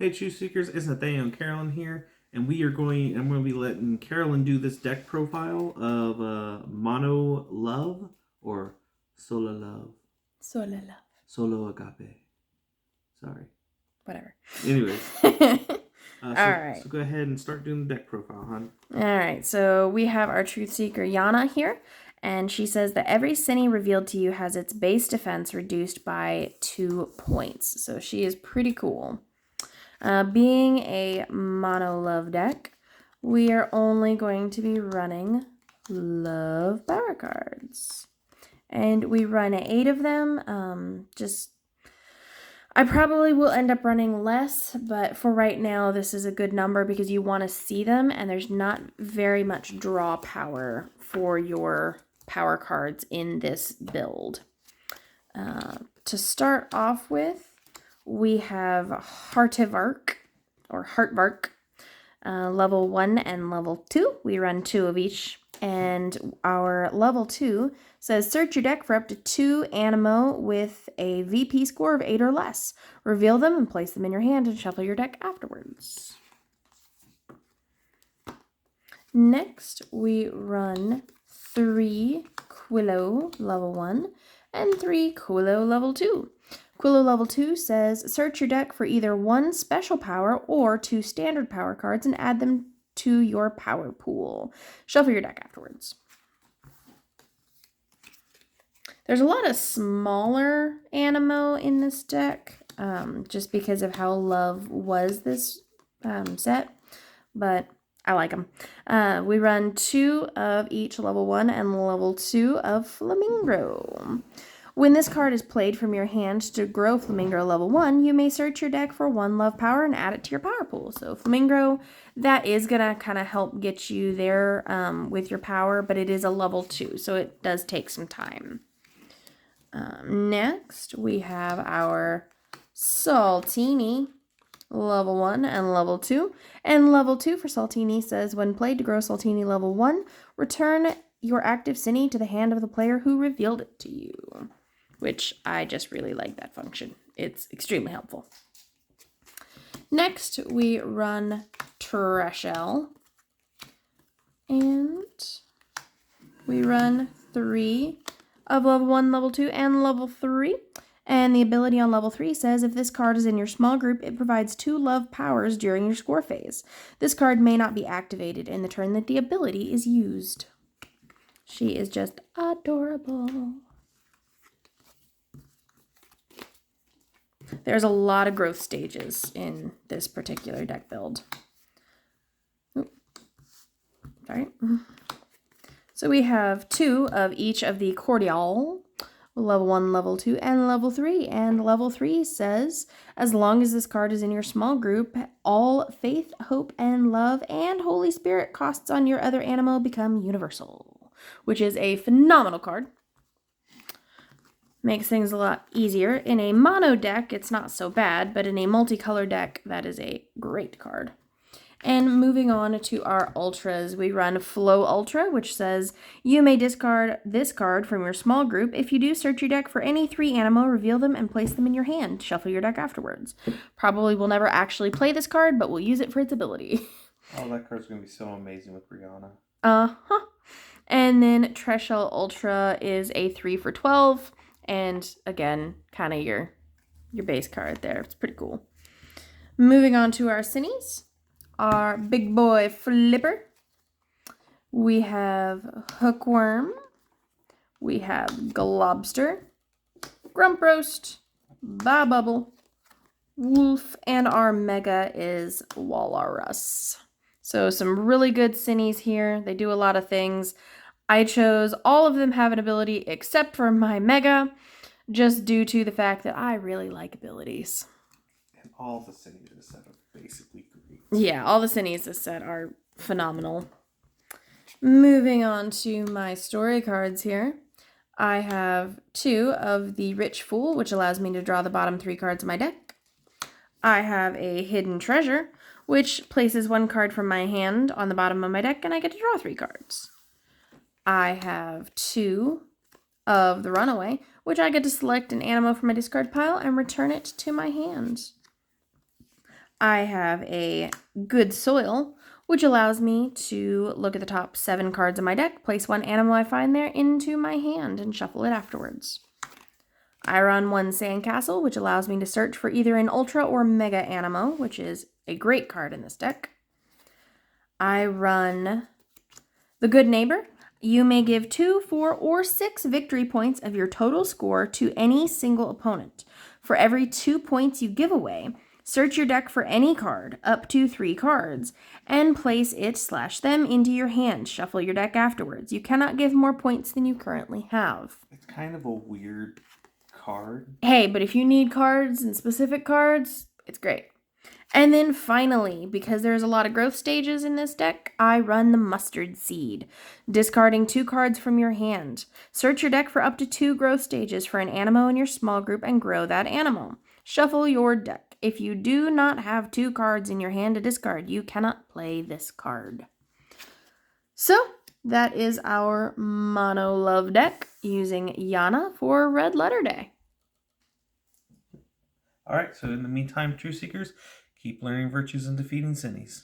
Hey, Truth Seekers, it's Nathaniel and Carolyn here, and I'm going to be letting Carolyn do this deck profile of Mono Love or Solo Love. Solo love. Solo Agape. Sorry. Whatever. Anyways. All right. So go ahead and start doing the deck profile, hon. All right. So we have our Truth Seeker Yana here, and she says that every Cine revealed to you has its base defense reduced by 2 points. So she is pretty cool. Being a mono love deck, we are only going to be running love power cards. And we run 8 of them. I probably will end up running less, but for right now, this is a good number because you want to see them, and there's not very much draw power for your power cards in this build. To start off with, we have Heartvark, level 1 and level 2. We run 2 of each. And our level 2 says search your deck for up to 2 Animo with a VP score of 8 or less. Reveal them and place them in your hand and shuffle your deck afterwards. Next, we run 3 Quillo level 1 and 3 Quillo level 2. Quillo level 2 says search your deck for either 1 special power or 2 standard power cards and add them to your power pool. Shuffle your deck afterwards. There's a lot of smaller Animo in this deck, just because of how love was this set, but I like them. We run 2 of each level 1 and level 2 of Flamingo. When this card is played from your hand to grow Flamingo level 1, you may search your deck for 1 love power and add it to your power pool. So Flamingo, that is going to kind of help get you there with your power, but it is a level 2, so it does take some time. Next, we have our Saltini level 1 and level 2. And level 2 for Saltini says when played to grow Saltini level 1, return your active Cine to the hand of the player who revealed it to you. Which I just really like that function. It's extremely helpful. Next, we run Treshell. And we run 3 of level 1, level 2, and level 3. And the ability on level 3 says if this card is in your small group, it provides 2 love powers during your score phase. This card may not be activated in the turn that the ability is used. She is just adorable. There's a lot of growth stages in this particular deck build. Sorry. So we have 2 of each of the Cordial, level 1, level 2, and level 3. And level 3 says, as long as this card is in your small group, all faith, hope, and love and Holy Spirit costs on your other Animo become universal, which is a phenomenal card. Makes things a lot easier. In a mono deck, it's not so bad, but in a multicolor deck, that is a great card. And moving on to our ultras, we run Flow Ultra, which says you may discard this card from your small group. If you do, search your deck for any 3 Animo, reveal them, and place them in your hand. Shuffle your deck afterwards. Probably will never actually play this card, but we'll use it for its ability. Oh, that card's going to be so amazing with Rihanna. Uh-huh. And then Treshell Ultra is a 3 for 12. And again, kind of your base card there. It's pretty cool. Moving on to our Cines. Our big boy Flipper. We have Hookworm. We have Globster. Grump Roast. Bubble. Wolf. And our Mega is Walrus. So some really good Cines here. They do a lot of things. I chose all of them have an ability except for my Mega, just due to the fact that I really like abilities. And all the Cines in this set are basically great. Yeah, all the Cines this set are phenomenal. Moving on to my story cards here. I have 2 of the Rich Fool, which allows me to draw the bottom 3 cards of my deck. I have a Hidden Treasure, which places 1 card from my hand on the bottom of my deck, and I get to draw 3 cards. I have 2 of the Runaway, which I get to select an Animo from my discard pile and return it to my hand. I have a Good Soil, which allows me to look at the top 7 cards of my deck, place one animal I find there into my hand, and shuffle it afterwards. I run 1 Sandcastle, which allows me to search for either an Ultra or Mega Animo, which is a great card in this deck. I run the Good Neighbor. You may give 2, 4, or 6 victory points of your total score to any single opponent. For every 2 points you give away, search your deck for any card, up to 3 cards, and place it/them into your hand. Shuffle your deck afterwards. You cannot give more points than you currently have. It's kind of a weird card. Hey, but if you need cards and specific cards, it's great. And then finally, because there's a lot of growth stages in this deck, I run the Mustard Seed, discarding 2 cards from your hand. Search your deck for up to 2 growth stages for an Animo in your small group and grow that Animo. Shuffle your deck. If you do not have 2 cards in your hand to discard, you cannot play this card. So, that is our Mono Love deck using Yana for Red Letter Day. All right, so in the meantime, Truth Seekers, keep learning virtues and defeating Cinnies.